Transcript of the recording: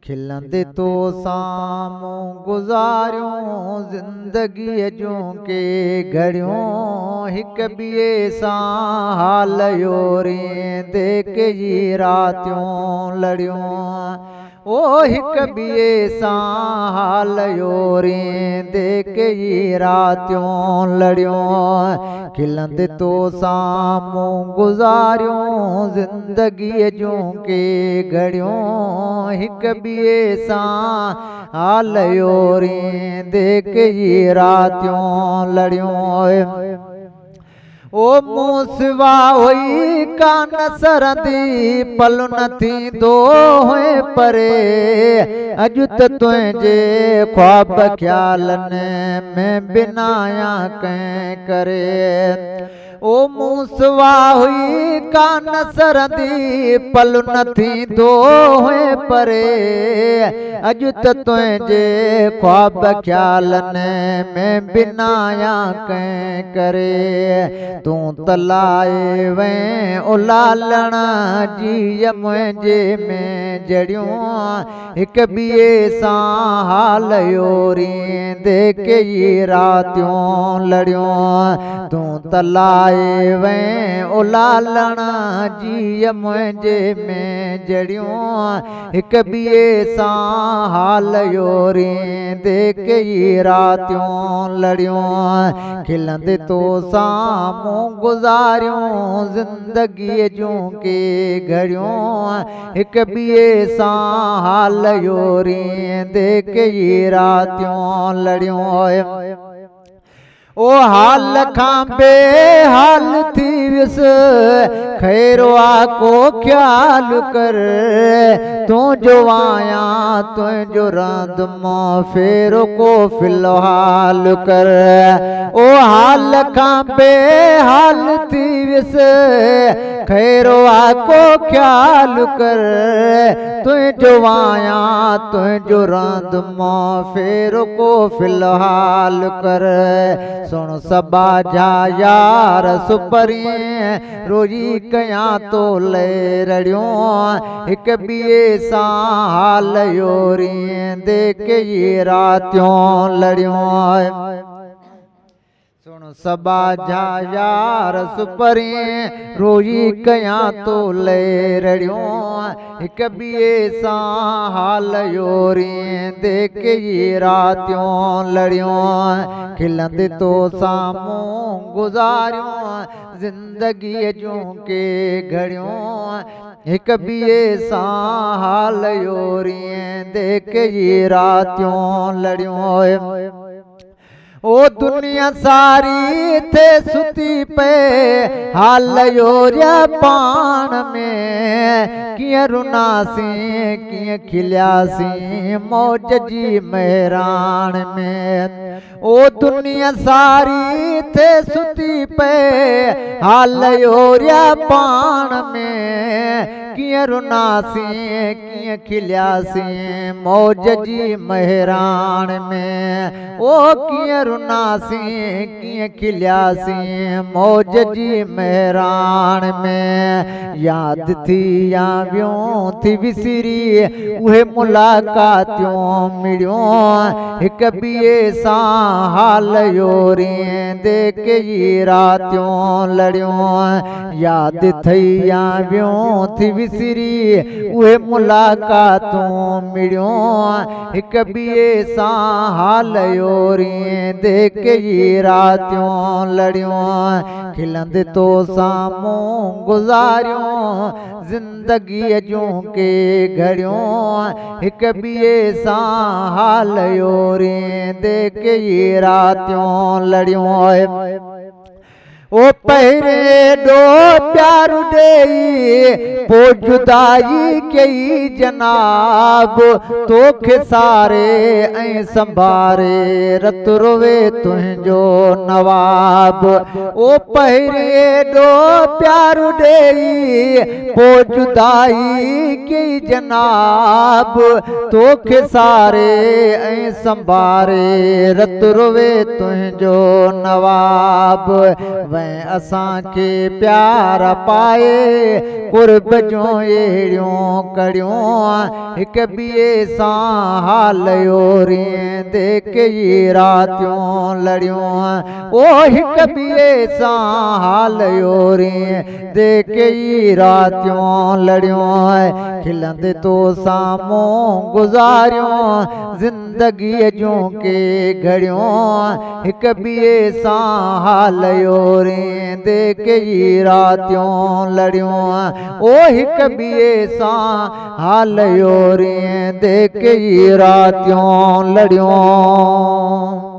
खिलंदे तो साम्हूं गुज़ारियूं ज़िंदगीअ जूं के घड़ियूं हिक ॿिए सां हाल योरींदे कई रातियूं लड़ियूं ओ हिक ॿिए सां हाल योरींदे कई रातियूं लड़ियूं खिलंदे तो साम्हूं गुज़ारियूं ज़िंदगीअ जूं के घड़ियूं हिक ॿिए सां हाल योरींदे कई रातियूं लड़ियूं ओ मूं सिवा हुई कान सरंदी पल न थींदो हुए परे अॼु त तुंहिंजे ख्वाब ख़्यालनि में बिनाया कंहिं करे ओ मूं सिवा हुई कान सरंदी पल न थींदो हुए परे अॼु त तुंहिंजे ख्वाब ख़्यालनि में बिनाया कंहिं करे तूं तलाए वएं उलालण जी मुंहिंजे में जड़ियूं हिक ॿिए सां हाल योरींदे कई रातियूं लड़ियूं तूं तलाए वएं उलालण जी मुंहिंजे में जड़ियूं हिक ॿिए सां हाल योरींदे कई रातियूं लड़ियूं खिलंदे तो साम्हूं गुज़ारियूं ज़िंदगीअ जूं के घड़ियूं हिक ॿिए सां हाल योरींदे कई रातियूं लड़ियूं ओ हाल खां बेहाल थी वियस खैरो आ को ख्याल कर तुंहिंजो आयां तुंहिंजो रांदमो फेरो को फिलहाल कर ओ हाल खां बेहाल थी वियस खैरो आ को ख्याल कर तुंहिंजो आयां तुंहिंजो रांदमो फेरो को फिलहाल कर सुन सबा जा यार सुपरीं रोई कयां तो ले रड़ियूं हिक ॿिए सां हाल योरींदे कई रातियूं लड़ियूं सुन सबा जा यार सुपरीं रोई कयां तो ले रड़ियूं हिक ॿिए सां हाल योरींदे कई रातियूं लड़ियूं खिलंदे तो साम्हूं गुज़ारियूं ज़िंदगीअ जूं के घड़ियूं हिक ॿिए सां हाल योरींदे कई रातियूं लड़ियूं ओ दुनिया सारी थे सुती पे हाल योरिया पाण में कीअं रुनासीं कीअं खिलियासीं मौज जी मेहरान में ओ दुनिया सारी थे सुती पे हाल योरिया पाण में कीअं रुनासीं कीअं खिलियासीं मौज जी मेहरान में ओ कीअं रुनासीं कीअं खिलियासीं मौज जी मेहरान में यादि थी या वियूं थी विसरी उहे मुलाक़ातियूं मिलियूं हिक ॿिए सां हाल योरींदे कई रातियूं लड़ियूं यादि थई या वियूं थी विसरी उहे मुलाक़ातूं मिलियूं हिक ॿिए सां हाल योरींदे कई रातियूं लड़ियूं खिलंदे तो साम्हूं गुज़ारियूं ज़िंदगीअ जूं के घड़ियूं हिक ॿिए सां हाल योरींदे कई रातियूं लड़ियूं ओ पहिरे डो प्यार ॾेई पो जुदाई कई जनाब तोखे सारे ऐं संभारे रत रोवे तुंहिंजो नवाब ओ पहिरे डो प्यार ॾेई पो जुदाई कई जनाब तोखे सारे ऐं संभारे रत रोवे तुंहिंजो नवाब असांखे प्यार यार पाए कुर्ब जो अहिड़ियूं कड़ियूं हिक ॿिए सां हाल योरींदे कई रातियूं लड़ियूं ओ हिक ॿिए सां हाल योरींदे कई रातियूं लड़ियूं खिलंदे तो साम्हूं गुज़ारियूं ज़िंदगीअ जूं के घड़ियूं हिक ॿिए सां हाल योरींदे कई रातियूं लड़ियूं ओ हिक ॿिए सां हाल योरींदे कई रातियूं लड़ियूं।